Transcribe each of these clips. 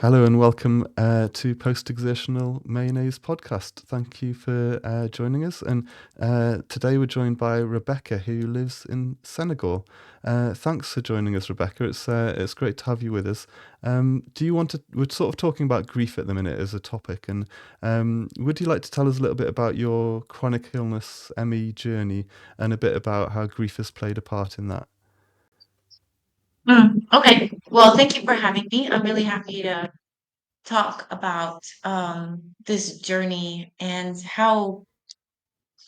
Hello and welcome to Post-Exertional Mayonnaise podcast. Thank you for joining us. And today we're joined by Rebecca, who lives in Senegal. Thanks for joining us, Rebecca. It's great to have you with us. Do you want to? We're sort of talking about grief at the minute as a topic, and would you like to tell us a little bit about your chronic illness ME journey and a bit about how grief has played a part in that? Okay. Well, thank you for having me. I'm really happy to talk about this journey and how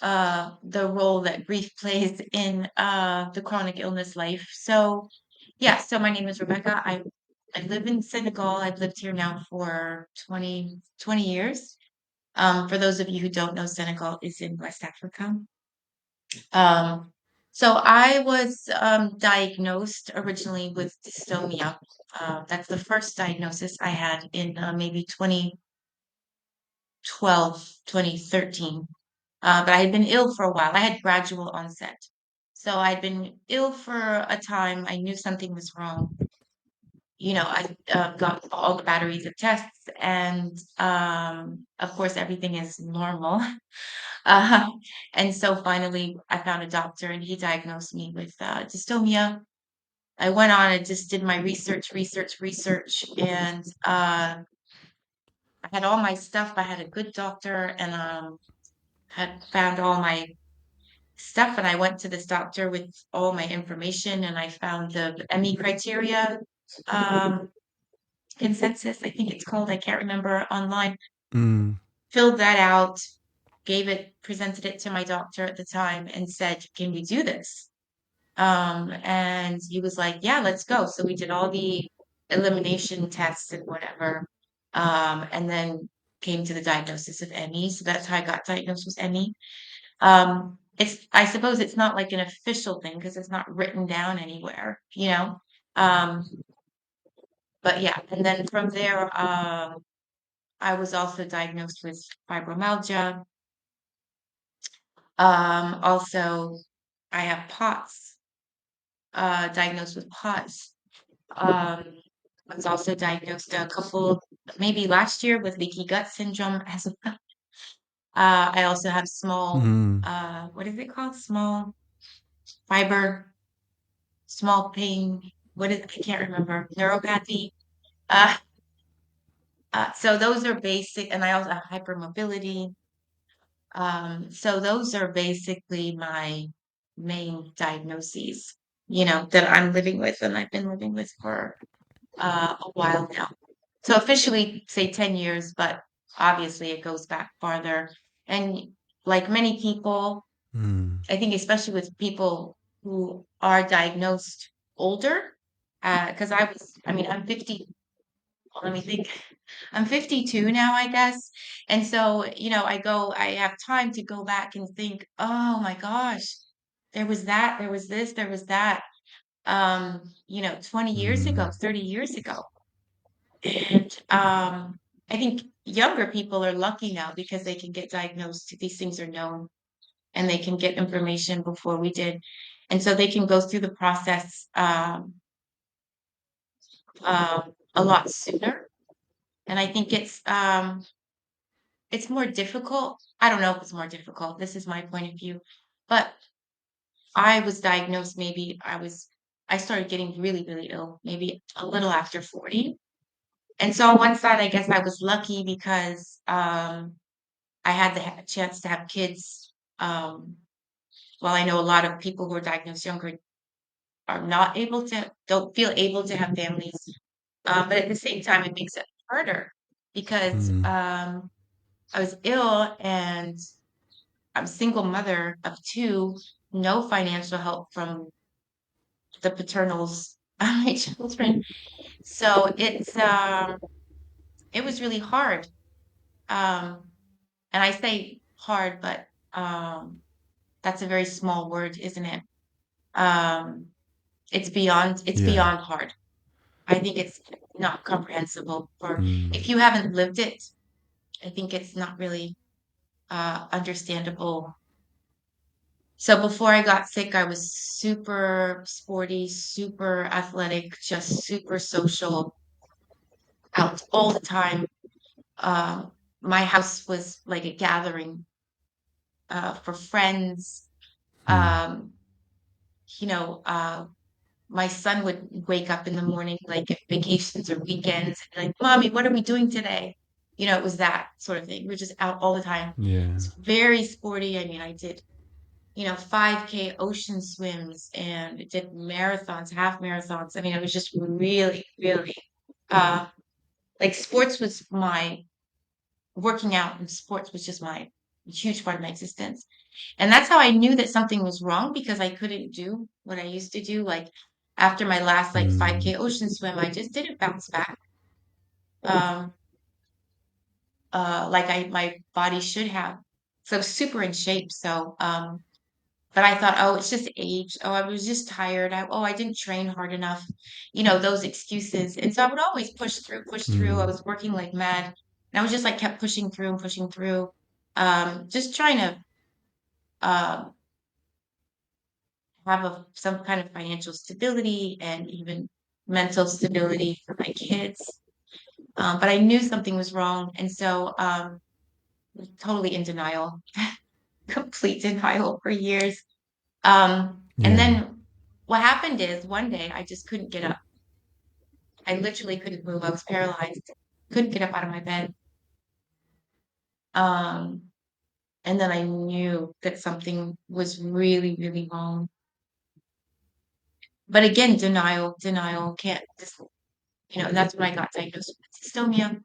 the role that grief plays in the chronic illness life. So my name is Rebecca. I live in Senegal. I've lived here now for 20 years. For those of you who don't know, Senegal is in West Africa. Um, so I was diagnosed originally with dystonia. That's the first diagnosis I had in maybe 2012, 2013. But I had been ill for a while. I had gradual onset. So I'd been ill for a time. I knew something was wrong. I got all the batteries of tests, and of course, everything is normal. Uh, and so finally, I found a doctor, and he diagnosed me with dystonia. I went on and just did my research, and I had all my stuff. I had a good doctor, and had found all my stuff. And I went to this doctor with all my information, and I found the ME criteria um, consensus. I think it's called. I can't remember online. Mm. Filled that out, presented it to my doctor at the time, and said, "Can we do this?" And he was like, "Yeah, let's go." So we did all the elimination tests and whatever, and then came to the diagnosis of ME. So that's how I got diagnosed with ME. I suppose it's not like an official thing because it's not written down anywhere. Um, but yeah, and then from there, I was also diagnosed with fibromyalgia. Also, I have POTS, diagnosed with POTS. Um, I was also diagnosed maybe last year with leaky gut syndrome as well. I also have Mm. what is it called? Fiber, small pain. I can't remember. Neuropathy. Uh, so those are basic, and I also have hypermobility. So those are basically my main diagnoses, that I'm living with and I've been living with for a while now. So officially say 10 years, but obviously it goes back farther. And like many people, Mm. I think especially with people who are diagnosed older, because I'm 50, let me think. I'm 52 now, I guess. And so, I have time to go back and think, oh my gosh, there was that, there was this, there was that, 20 years ago, Mm. 30 years ago. And I think younger people are lucky now because they can get diagnosed. These things are known and they can get information before we did. And so they can go through the process a lot sooner. And I think it's more difficult. I don't know if it's more difficult. This is my point of view. But I was diagnosed I started getting really, really ill, maybe a little after 40. And so on one side, I guess I was lucky because I had the chance to have kids. While I know a lot of people who are diagnosed younger don't feel able to have families. But at the same time, it makes it harder because Mm. I was ill and I'm a single mother of two, no financial help from the paternals of my children. So it was really hard. Um, and I say hard, but that's a very small word, isn't it? Um, it's Yeah. beyond hard. I think it's not comprehensible for Mm. if you haven't lived it, I think it's not really understandable. So before I got sick, I was super sporty, super athletic, just super social. out all the time. Um, my house was like a gathering for friends. Mm. Um, you know, my son would wake up in the morning, like at vacations or weekends, and be like, "Mommy, what are we doing today?" It was that sort of thing. We're just out all the time. Yeah. It's very sporty. I mean, I did 5K ocean swims and did marathons, half marathons. I mean, it was just really, really, uh, like sports was my working out and sports was just my huge part of my existence. And that's how I knew that something was wrong because I couldn't do what I used to do. Like after my last like Mm. 5K ocean swim, I just didn't bounce back. Um, like my body should have. So super in shape. But I thought, oh, it's just age. Oh, I was just tired. I didn't train hard enough. Those excuses. And so I would always push through, push through. I Mm. was working like mad. And I was just like kept pushing through and pushing through. Just trying to um have some kind of financial stability and even mental stability for my kids. But I knew something was wrong. And so totally in denial, complete denial for years. And Yeah. then what happened is one day I just couldn't get up. I literally couldn't move. I was paralyzed. Couldn't get up out of my bed. Um, and then I knew that something was really, really wrong. But again, denial, can't just, and that's when I got diagnosed with dystonia.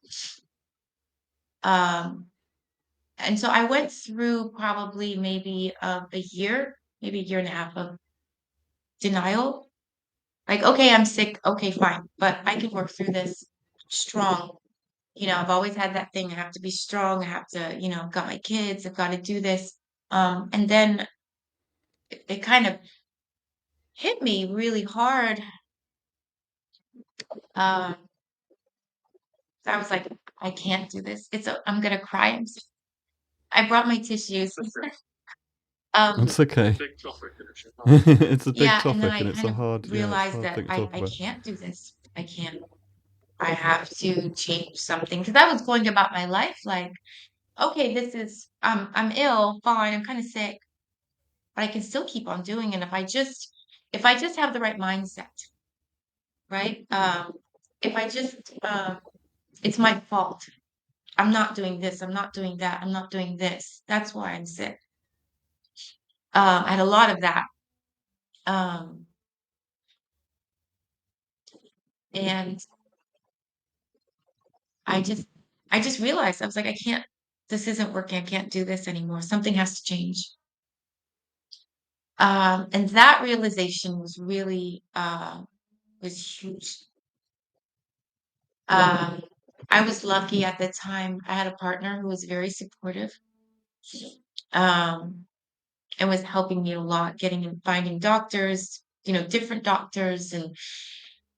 Um, and so I went through probably maybe a year, maybe a year and a half of denial. Like, okay, I'm sick. Okay, fine, but I can work through this strong. I've always had that thing. I have to be strong. I have to, I've got my kids. I've got to do this. And then it kind of hit me really hard. Um, so I was like, I can't do this. I'm gonna cry. I brought my tissues. Um, That's okay. It's a big yeah, and then topic I and it's kind a of hard, yeah, it's a realized hard that thing to I, talk I about. can't do this. I can't. I have to change something because I was going about my life like, okay, this is I'm ill, fine, I'm kind of sick, but I can still keep on doing it if I just have the right mindset, right? If I just it's my fault. I'm not doing this, I'm not doing that, I'm not doing this. That's why I'm sick. I had a lot of that. Um, and I just I just realized I was like, I can't, this isn't working, I can't do this anymore. Something has to change. And that realization was really was huge. Um, I was lucky at the time. I had a partner who was very supportive, um, and was helping me a lot, getting and finding doctors, different doctors and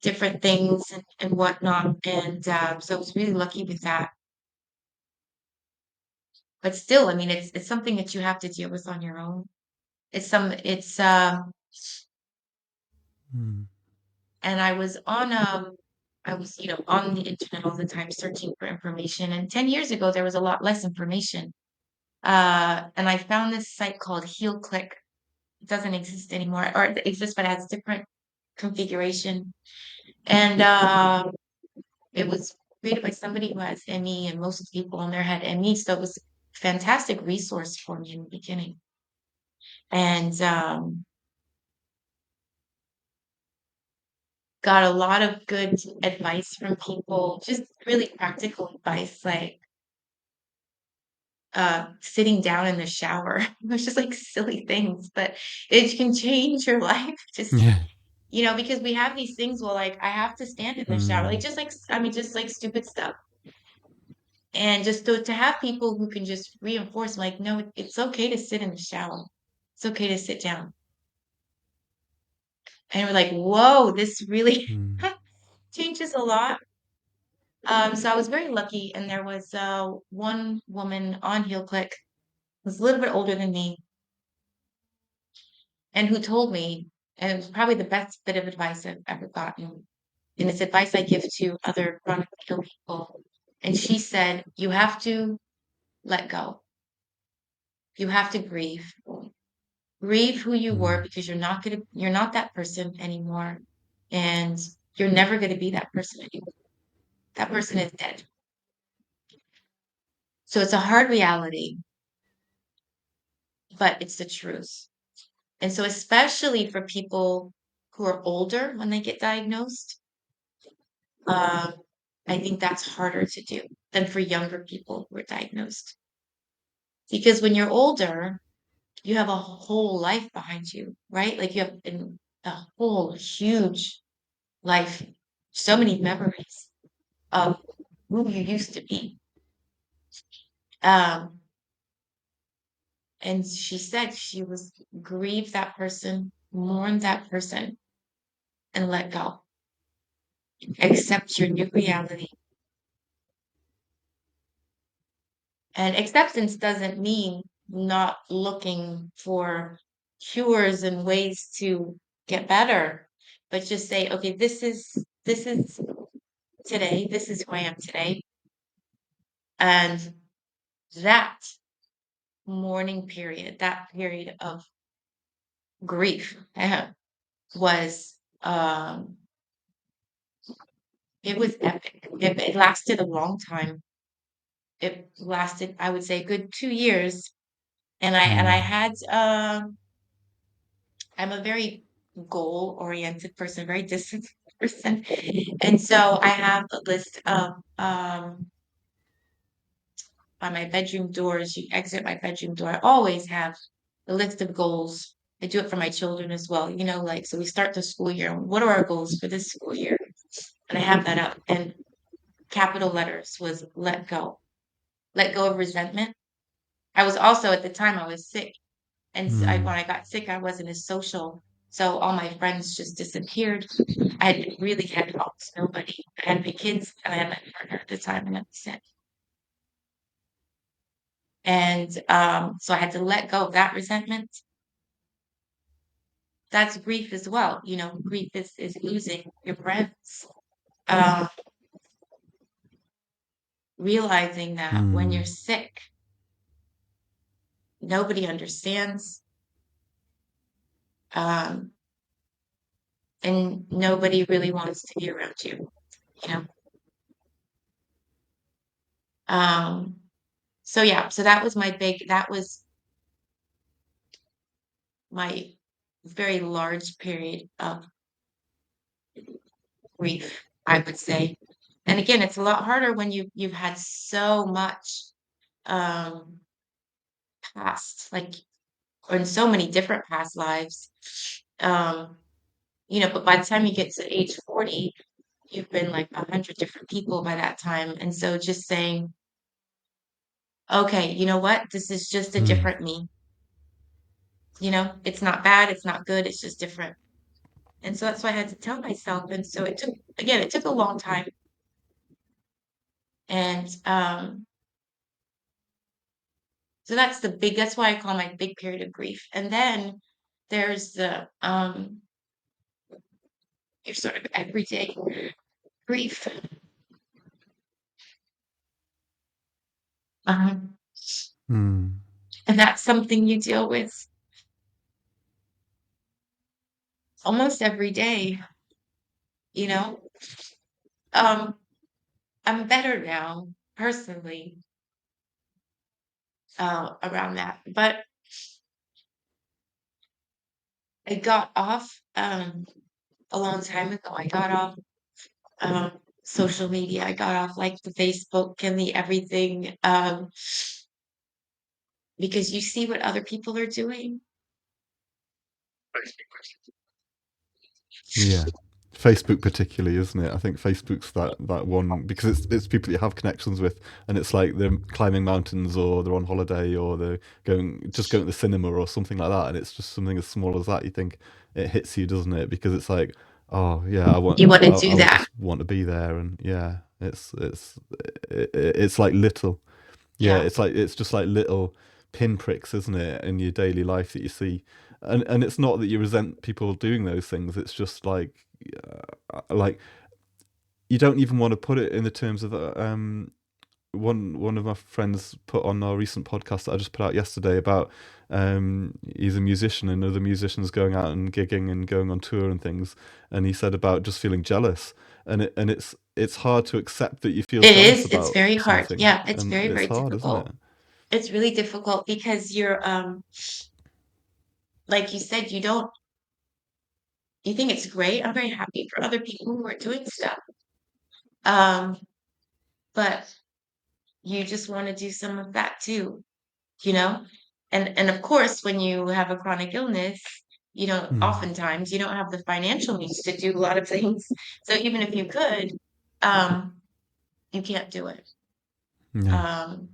different things and whatnot. And so I was really lucky with that. But still, I mean, it's something that you have to deal with on your own. It's Mm. and I was, on the internet all the time searching for information. And 10 years ago, there was a lot less information. And I found this site called HealClick. It doesn't exist anymore, or it exists, but it has different configuration. And it was created by somebody who has ME, and most people in there had ME, so it was a fantastic resource for me in the beginning. And got a lot of good advice from people, just really practical advice, like sitting down in the shower. It was just like silly things, but it can change your life. Just Yeah. because we have these things, well, like I have to stand in the shower, like Mm. just like I mean, just like stupid stuff. And just to have people who can just reinforce, like, no, it's okay to sit in the shower. It's okay to sit down. And we're like, whoa, this really Mm. changes a lot. So I was very lucky, and there was one woman on HealClick who was a little bit older than me, and who told me, and it was probably the best bit of advice I've ever gotten, and it's advice I give to other chronically ill people. And she said, you have to let go. You have to grieve. Grieve who you were Mm. because you're not that person anymore. And you're never going to be that person anymore. That person is dead. So it's a hard reality, but it's the truth. And so, especially for people who are older when they get diagnosed, um, I think that's harder to do than for younger people who are diagnosed. Because when you're older, you have a whole life behind you, right? Like you have a whole huge life, so many memories of who you used to be. Um, and she said she was grieve that person, mourn that person, and let go. Accept your new reality. And acceptance doesn't mean not looking for cures and ways to get better, but just say, okay, this is today, this is who I am today. And that mourning period, that period of grief was it was epic. It lasted a long time. It lasted, I would say, a good 2 years. And I Mm. had I'm a very goal oriented person, very disciplined person. And so I have a list of on my bedroom door as you exit my bedroom door. I always have a list of goals. I do it for my children as well. Like so we start the school year. What are our goals for this school year? And I have that up. And capital letters was let go. Let go of resentment. I was also at the time I was sick. And so when Mm. I got sick, I wasn't as social. So all my friends just disappeared. I really had almost nobody. I had my kids and I had my partner at the time, and that was it. And so I had to let go of that resentment. That's grief as well. Grief is losing your friends. Uh, Realizing that when you're Mm. sick, nobody understands, um, and nobody really wants to be around you. You know. Um, so yeah, so that was my very large period of grief, I would say. And again, it's a lot harder when you've had so much um past, like or in so many different past lives. Um, but by the time you get to age 40, you've been like 100 different people by that time. And so just saying, okay, you know what? This is just a Mm. different me. It's not bad, it's not good, it's just different. And so that's what I had to tell myself. And so it took a long time. And so that's why I call my big period of grief. And then there's the your sort of everyday grief. Um, Mm. and that's something you deal with almost every day, you know. Um, I'm better now, personally, around that. But I got off a long time ago. I got off um, social media. I got off like the Facebook and the everything because you see what other people are doing. Yeah. Facebook particularly, isn't it? I think Facebook's that one because it's people you have connections with, and it's like they're climbing mountains or they're on holiday or they're going to the cinema or something like that, and it's just something as small as that. You think it hits you, doesn't it? Because it's like, oh yeah, You want to do I would that. just want to be there, and yeah, it's like little. Yeah, Yeah. it's just like little pinpricks, isn't it, in your daily life that you see, and it's not that you resent people doing those things. It's just like you don't even want to put it in the terms of one of my friends put on our recent podcast that I just put out yesterday about he's a musician and other musicians going out and gigging and going on tour and things, and he said about just feeling jealous, and it's hard to accept that you feel It jealous is. It's about very hard. something, Yeah, it's and very, it's very hard, isn't difficult. it? It's really difficult because you're, like you said, you think it's great. I'm very happy for other people who are doing stuff. Um, but you just want to do some of that too, you know? And of course, when you have a chronic illness, Mm. oftentimes you don't have the financial means to do a lot of things. So even if you could, um, you can't do it. Yeah. Um,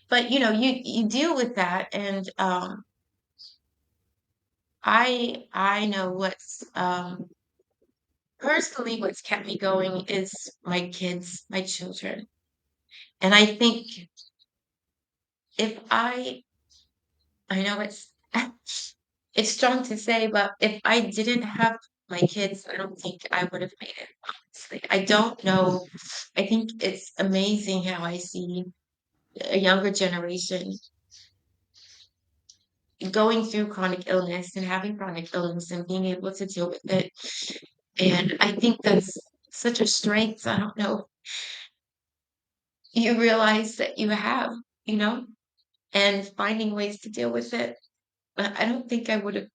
but you deal with that, and I know personally what's kept me going is my kids, my children. And I think if I know it's strong to say, but if I didn't have my kids, I don't think I would have made it, honestly. I don't know. I think it's amazing how I see a younger generation going through chronic illness and having chronic illness and being able to deal with it. And I think that's such a strength. I don't know. You realize that you have, you know, and finding ways to deal with it. But I don't think I would have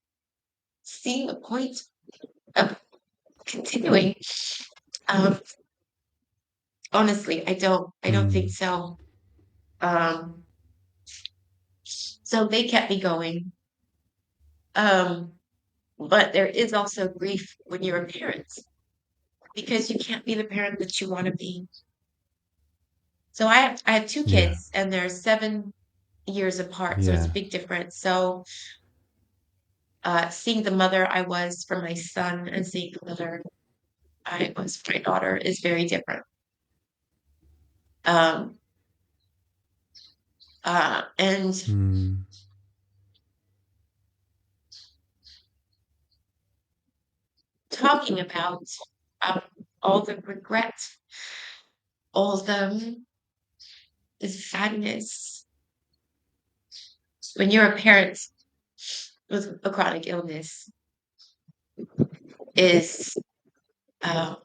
seen the point of continuing. Um, Honestly, I don't think Mm. so. Um, so they kept me going. Um, but there is also grief when you're a parent because you can't be the parent that you want to be. So I have two Yeah. kids and they're 7 years apart, so it's a Yeah. big difference. So seeing the mother I was for my son and seeing the mother I was for my daughter is very different. Um, and Mm. talking about um, all the regret, all the sadness when you're a parent with a chronic illness is uh,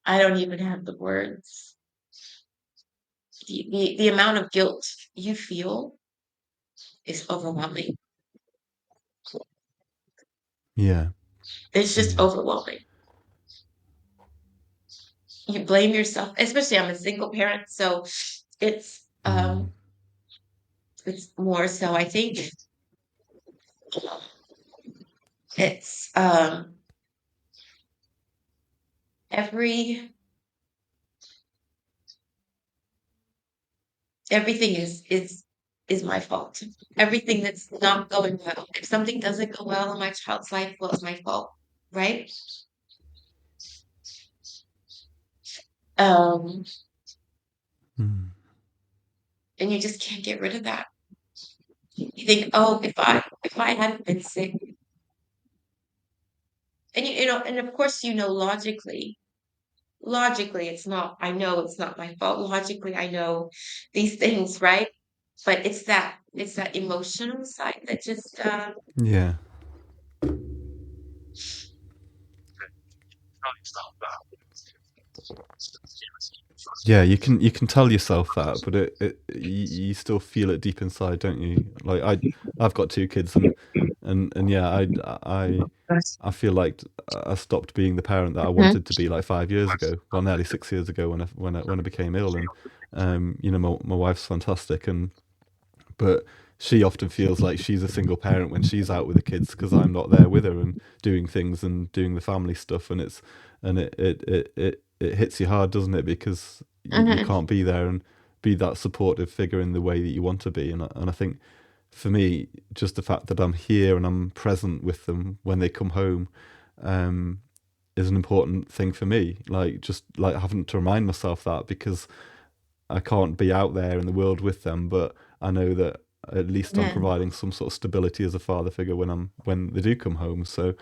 I don't even have the words. The amount of guilt you feel is overwhelming. Yeah. It's just Yeah. overwhelming. You blame yourself, especially I'm a single parent, so it's Mm. um it's more so I think it's every everything is my fault. Everything that's not going well. If something doesn't go well in my child's life, well, it's my fault, right? Um, Mm. and you just can't get rid of that. You think, oh, if I hadn't been sick, and and of course, logically, it's not. I know it's not my fault. Logically, I know these things, right? But it's that emotional side that just Yeah. Yeah, you can tell yourself that, but you still feel it deep inside, don't you? Like I've got two kids, and yeah, I I feel like I stopped being the parent that I Mhm, wanted to be like 5 years ago. Well, nearly 6 years ago when I became ill, and my wife's fantastic, and but she often feels like she's a single parent when she's out with the kids because I'm not there with her and doing things and doing the family stuff, and it hits you hard, doesn't it? Because you mhm, can't be there and be that supportive figure in the way that you want to be, and I think for me, just the fact that I'm here and I'm present with them when they come home, um, is an important thing for me. Like just like having to remind myself that because I can't be out there in the world with them, but I know that at least I'm Mhm. providing some sort of stability as a father figure when they do come home. So,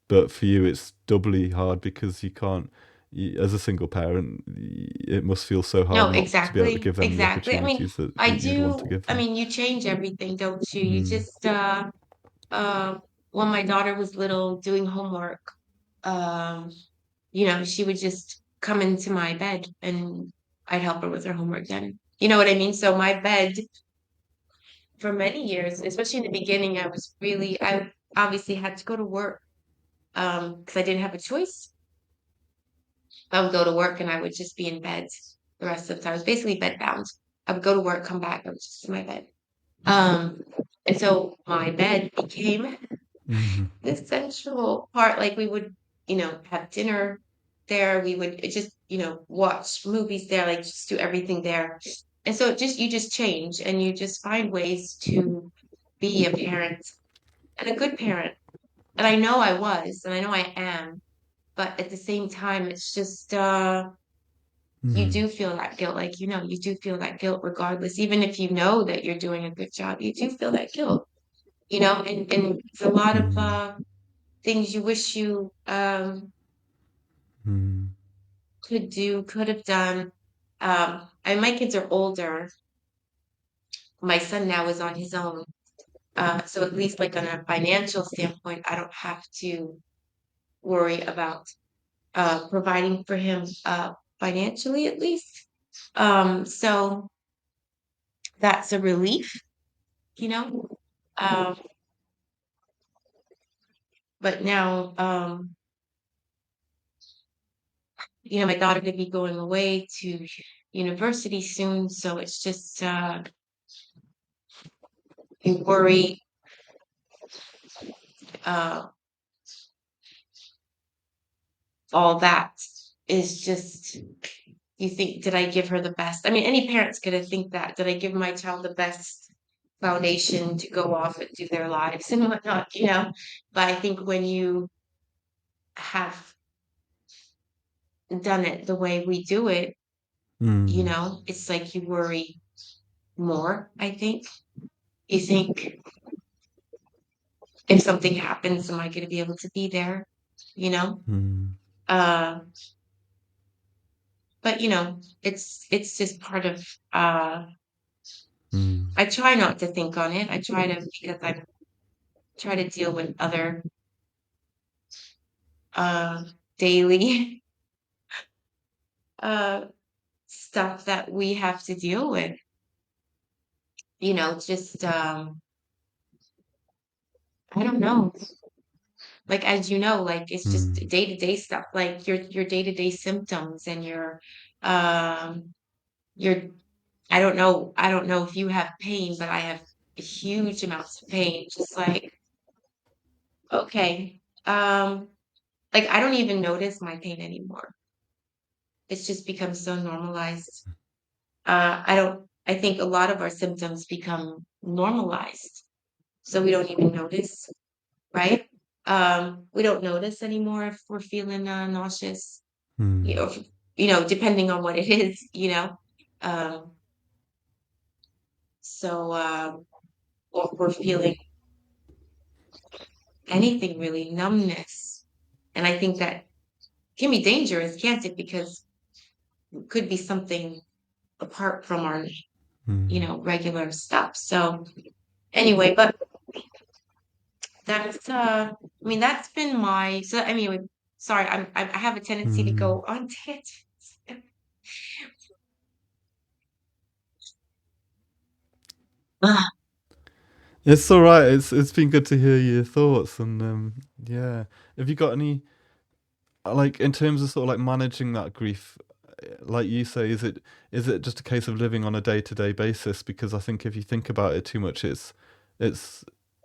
but for you, it's doubly hard because you can't. As a single parent, it must feel so hard No, not to be able to exactly, give them the exactly. I mean, opportunities that I you'd want to do. give I them. mean, you change everything, don't you? You Mm. just uh, when my daughter was little, doing homework, um, she would just come into my bed and I'd help her with her homework then. You know what I mean? So my bed for many years, especially in the beginning, I obviously had to go to work because I didn't have a choice. I would go to work and I would just be in bed the rest of the time. I was basically bedbound. I would go to work, come back, I was just in my bed. Um, and so my bed became Mm. the central part. Like we would, have dinner there. We would just, watch movies there, like just do everything there. And so you just change and you just find ways to be a parent and a good parent. And I know I was, and I know I am, but at the same time, it's just you Mm. do feel that guilt. Like, you do feel that guilt regardless, even if you know that you're doing a good job, you do feel that guilt, and it's a lot of Mm. things you wish you Mm. could do, could have done. And my kids are older. My son now is on his own. So at least like on a financial standpoint, I don't have to worry about providing for him financially at least. So that's a relief, you know. Um, but now, my daughter could be going away to university soon, so it's just you worry uh, all that is just you think, did I give her the best? I mean, any parent's gonna think that. Did I give my child the best foundation to go off and do their lives and whatnot? But I think when you have done it the way we do it, Mm. it's like you worry more, I think. You think if something happens, am I gonna be able to be there? You know? Mm. Uh, but it's just part of Mm. I try not to think on it. I try to because I try to deal with other uh daily uh stuff that we have to deal with. Just I don't know. Like as you know, like it's just Mm. day-to-day stuff, like your day-to-day symptoms and um your I don't know if you have pain, but I have huge amounts of pain. Just like, okay. Like I don't even notice my pain anymore. It's just become so normalized. I think a lot of our symptoms become normalized. So we don't even notice, right? We don't notice anymore if we're feeling nauseous, you Mm. know, if- depending on what it is. Um, or we're feeling anything really, numbness. And I think that can be dangerous, can't it? Because it could be something apart from our, Mm. regular stuff. So anyway, but that's I mean that's been my so anyway, sorry, I have a tendency to Mm. go on tangents. Ah, It's all right. It's been good to hear your thoughts, and yeah. Have you got any like in terms of sort of like managing that grief? Like you say, is it just a case of living on a day to day basis? Because I think if you think about it too much, it's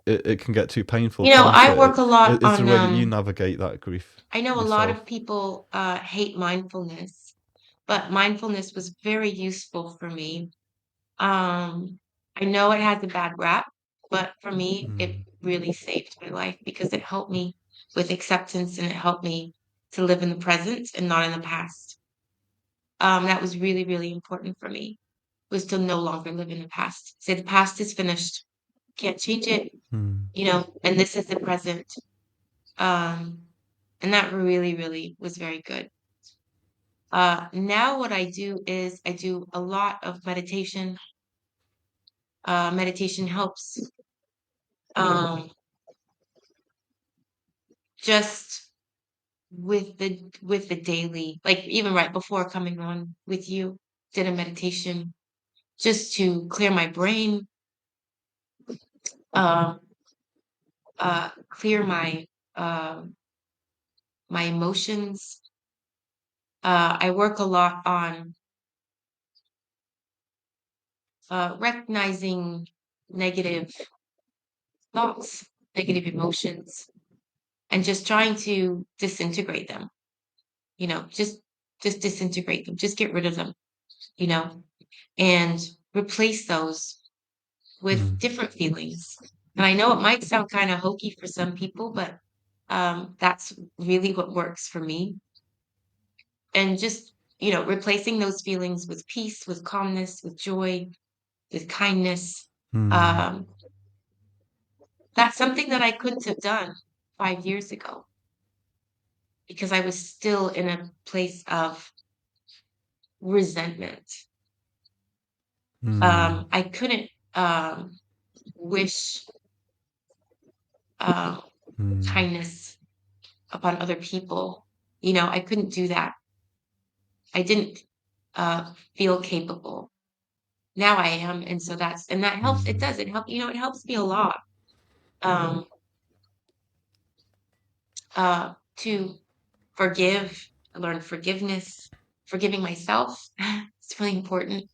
it can get too painful, can't I work it? a lot Is there on a way that you navigate that grief I know a lot of yourself? people hate mindfulness, but mindfulness was very useful for me. Um, I know it has a bad rap, but for me, it Mm. really saved my life because it helped me with acceptance and it helped me to live in the present and not in the past. That was really, really important for me. was to no longer live in the past. Say the past is finished. Can't change it, Mm. and this is the present. Um, and that really, really was very good. Now what I do is I do a lot of meditation. Meditation helps um, just with the daily, like even right before coming on with you, did a meditation just to clear my brain, uh, clear um my emotions. I work a lot on recognizing negative thoughts, negative emotions, and just trying to disintegrate them. Just disintegrate them, just get rid of them. You know, and replace those with Mm. different feelings. And I know it might sound kind of hokey for some people, but that's really what works for me. And just, replacing those feelings with peace, with calmness, with joy, with kindness. Mm. Um, that's something that I couldn't have done 5 years ago because I was still in a place of resentment. Mm. I couldn't wish um, Mm. kindness upon other people. I couldn't do that. I didn't feel capable. Now I am, and so that helps. It Mm. does. It help. It helps me a lot um, to forgive. I learned forgiveness, forgiving myself. It's really important.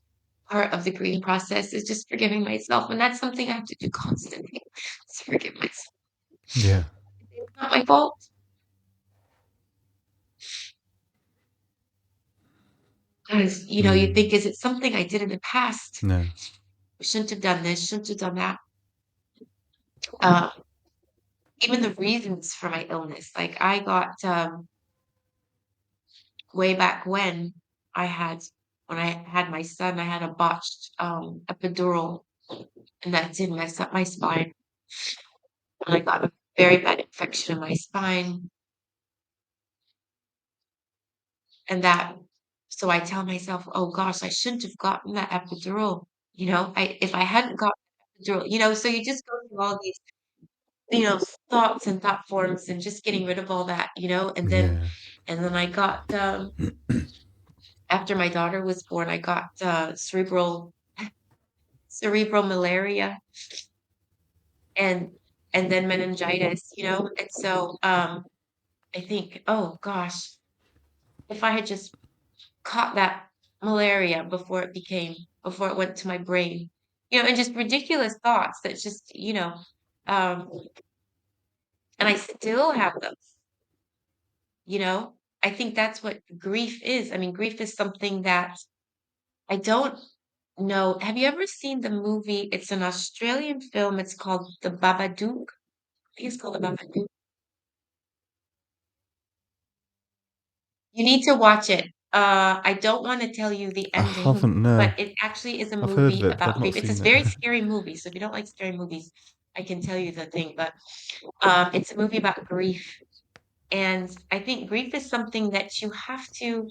Part of the grieving process is just forgiving myself, and that's something I have to do constantly. Is forgive myself. Yeah. It's not my fault. Because you Mm. think, is it something I did in the past? No. Shouldn't have done this. Shouldn't have done that. Uh, Even the reasons for my illness. Like I got way back when I had my son, I had a botched epidural, and that did mess up my spine. And I got a very bad infection in my spine, and that. So I tell myself, oh gosh, I shouldn't have gotten that epidural. I if I hadn't got the epidural, so you just go through all these, you know, thoughts and thought forms and just getting rid of all that, Yeah. and then I got after my daughter was born, I got cerebral malaria and then meningitis, And so I think, oh gosh, if I had just caught that malaria before it went to my brain, and just ridiculous thoughts that just, um and I still have those, you know. I think that's what grief is. I mean, grief is something that I don't know. Have you ever seen the movie? It's an Australian film. It's called The Babadook. I think it's called The Babadook. You need to watch it. I don't want to tell you the I ending, haven't, no. but it actually is a I've heard of movie it, but I've about not grief. It's a seen it. very scary movie. So if you don't like scary movies, I can tell you the thing. But it's a movie about grief. And I think grief is something that you have to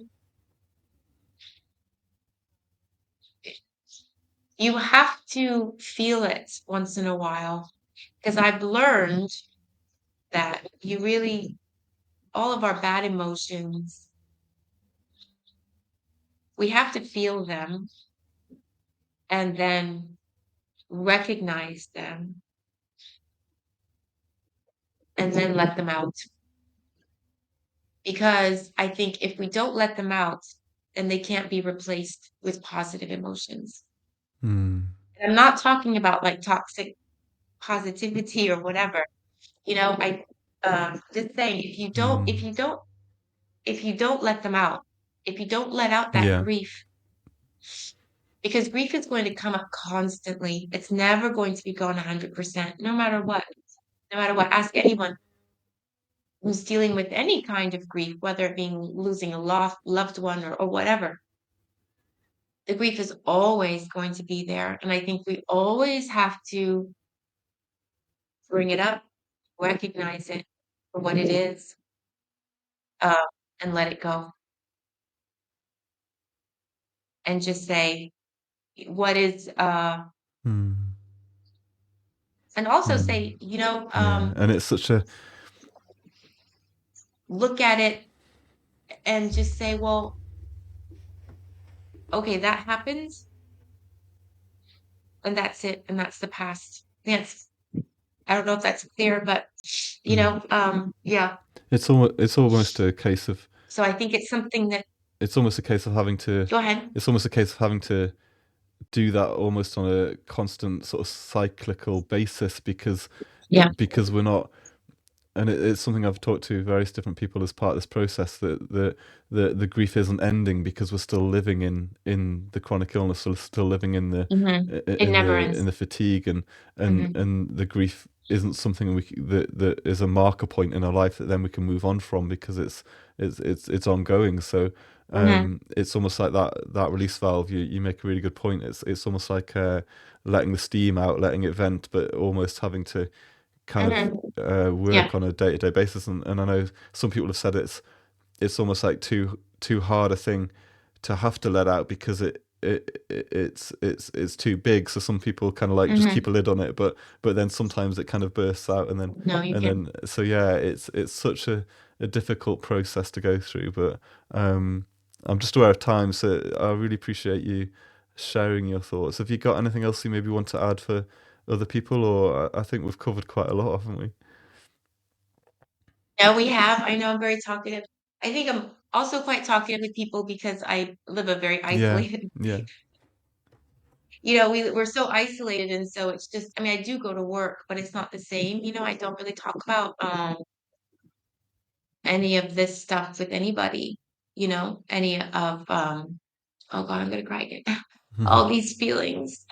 feel it once in a while. Because I've learned that all of our bad emotions, we have to feel them and then recognize them and then let them out. Because I think if we don't let them out, then they can't be replaced with positive emotions. Mm. And I'm not talking about like toxic positivity or whatever. I just saying Mm. if you don't let them out, if you don't let out that Yeah. grief, because grief is going to come up constantly. It's never going to be gone 100%, no matter what. No matter what. Ask anyone who's dealing with any kind of grief, whether it being losing a loved one or whatever. the grief is always going to be there. And I think we always have to bring it up, recognize it for what it is, uh, and let it go. And just say, what is, Mm. and also Mm. say, Yeah, and it's such a look at it and just say, well, okay, that happens, and that's it, and that's the past. Yes. I don't know if that's clear, but mm. yeah. It's almost a case of So I think it's something that it's almost a case of having to go ahead. it's almost a case of having to do that almost on a constant sort of cyclical basis Yeah. because we're not, and it's something I've talked to various different people as part of this process, that the grief isn't ending because we're still living in the chronic illness, we're still living in the It never ends. fatigue, Mhm. and the grief isn't something that is a marker point in our life that then we can move on from because it's ongoing. So Mhm. it's almost like that release valve. You make a really good point. It's almost like letting the steam out, letting it vent, but almost having to kind of Mhm. Yeah. work on a day to day basis. And I know some people have said it's almost like too hard a thing to have to let out because it's too big. So some people kind of like just keep Mhm. a lid on it, but then sometimes it kind of bursts out, No, you and can't. then so yeah, it's such a difficult process to go through. But I'm just aware of time, so I really appreciate you sharing your thoughts. Have you got anything else you maybe want to add for other people, or I think we've covered quite a lot, haven't we? No, we have. I know I'm very talkative. I think I'm also quite talkative with people because I live a very Yeah, isolated yeah. we're so isolated, and so it's just, I mean, I do go to work, but it's not the same. I don't really talk about any of this stuff with anybody, any of oh God, I'm gonna cry again. All these feelings.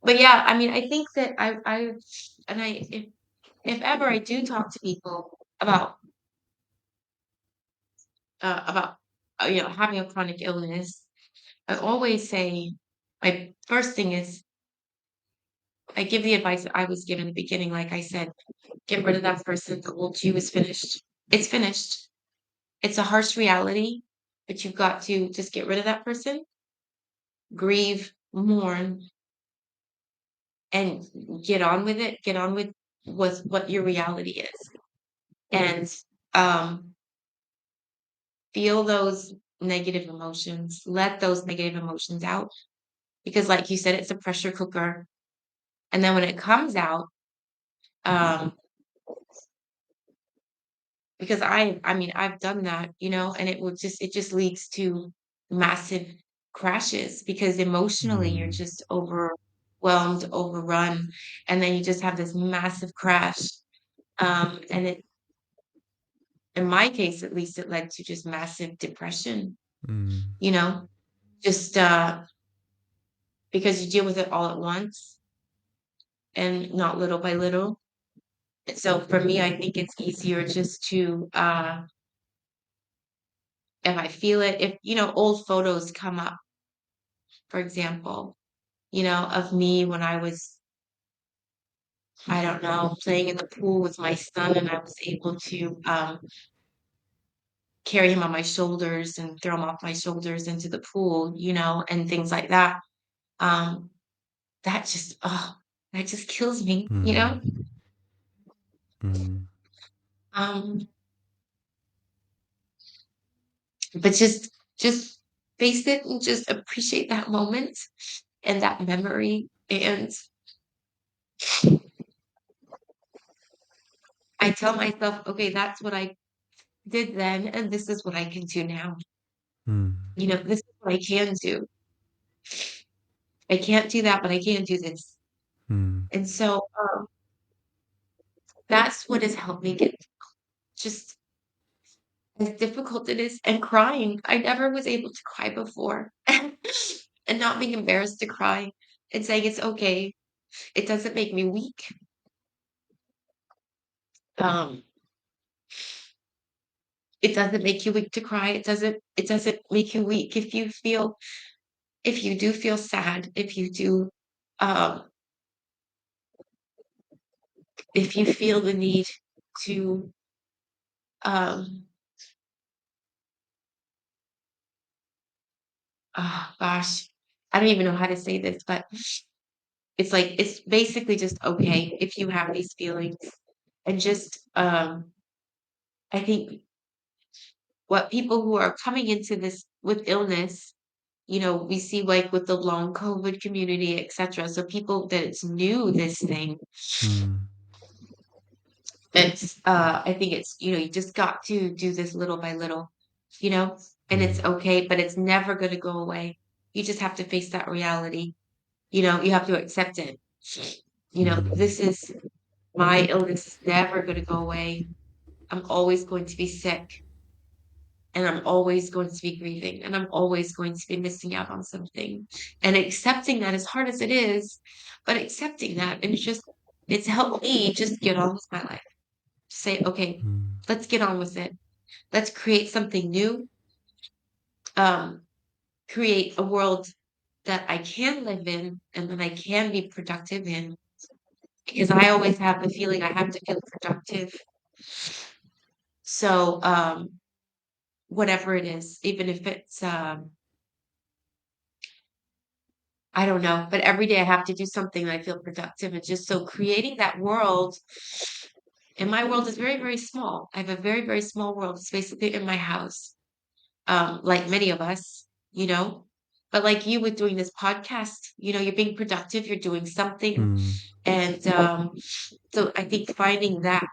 But yeah, I mean, I think that and I, if ever I do talk to people about having a chronic illness, I always say my first thing is I give the advice that I was given in the beginning. Like I said, get rid of that person. The old you is finished. It's finished. It's a harsh reality, but you've got to just get rid of that person, grieve, mourn, and get on with it. Get on with what your reality is, and um, feel those negative emotions. Let those negative emotions out because, like you said, it's a pressure cooker. And then when it comes out, um, because I mean, I've done that, and it just leads to massive crashes because emotionally you're Mm, just overwhelmed, overrun, and then you just have this massive crash. And in my case, at least, it led to just massive depression, mm, you know, just because you deal with it all at once and not little by little. And so for me, I think it's easier just to if I feel it, if old photos come up, for example, of me when I was, I don't know, playing in the pool with my son, and I was able to carry him on my shoulders and throw him off my shoulders into the pool, and things like that. Um, that just, oh, that just kills me. mm, mm, Um, but just face it and just appreciate that moment and that memory. And I tell myself, okay, that's what I did then, and this is what I can do now. mm, This is what I can do. I can't do that, but I can do this. mm, And so that's what has helped me get just as difficult it is and crying. I never was able to cry before. And not being embarrassed to cry and saying it's okay. It doesn't make me weak. Um, it doesn't make you weak to cry. It doesn't make you weak if you feel if you do feel sad, um, if you feel the need to, um, oh gosh, I don't even know how to say this, but it's like it's basically just okay if you have these feelings, and just I think what people who are coming into this with illness, we see like with the long COVID community, etc. So people that it's new, this thing, Mm. it's I think it's, you just got to do this little by little, you know, and it's Mm. okay, but it's never going to go away. You just have to face that reality. You have to accept it. Mm. This is my illness is never going to go away. I'm always going to be sick, and I'm always going to be grieving, and I'm always going to be missing out on something. And accepting that, as hard as it is, but accepting that, and it's helped me just get on with my life. Say, okay, Mm. let's get on with it. Let's create something new. Um, Create a world that I can live in and that I can be productive in. Because I always have the feeling I have to feel productive. So, whatever it is, even if it's, I don't know, but every day I have to do something that I feel productive. And just so creating that world, and my world is very, very small. I have a very, very small world. It's basically in my house, like many of us, you know. But like you with doing this podcast, you're being productive, you're doing something. Mm. And so I think finding that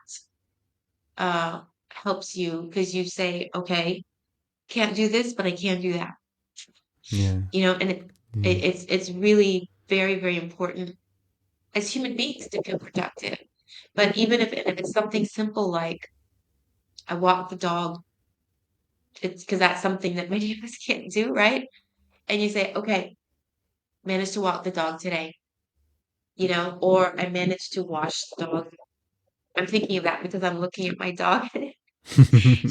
uh, helps you because you say, okay, can't do this, but I can do that. Yeah. And Yeah. it's really very, very important as human beings to feel productive. But even if it's something simple like I walk the dog, it's because that's something that many of us can't do, right? And you say, okay, managed to walk the dog today, or I managed to wash the dog. I'm thinking of that because I'm looking at my dog.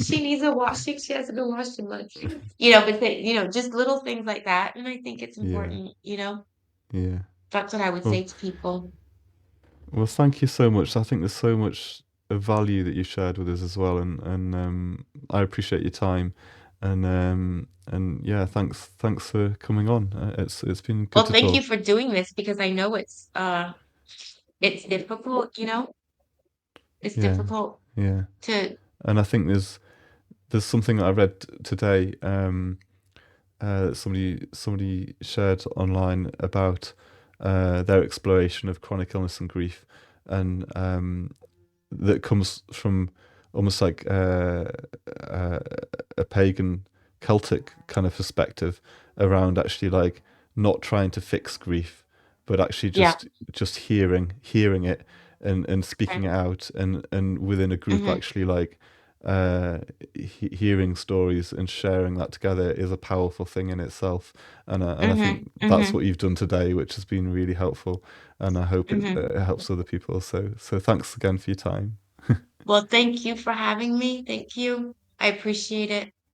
She needs a washing. She hasn't been washed in months. But just little things like that. And I think it's Yeah. important. Yeah. That's what I would Well, say to people. well, thank you so much. I think there's so much of value that you shared with us as well, and I appreciate your time, and yeah, thanks for coming on. It's been good Well, to thank you talk. for doing this because I know it's difficult, it's Yeah. difficult Yeah. to, And I think there's something that I read today. Somebody shared online about their exploration of chronic illness and grief, and that comes from almost like uh, a pagan Celtic kind of perspective around actually like not trying to fix grief, but actually yeah. just hearing it and speaking it Okay. out, and within a group Hmm. actually like uh, hearing stories and sharing that together is a powerful thing in itself, and I Hmm. think that's Hmm. what you've done today, which has been really helpful, and I hope Hmm. it helps other people. So thanks again for your time. Well, thank you for having me. Thank you. I appreciate it.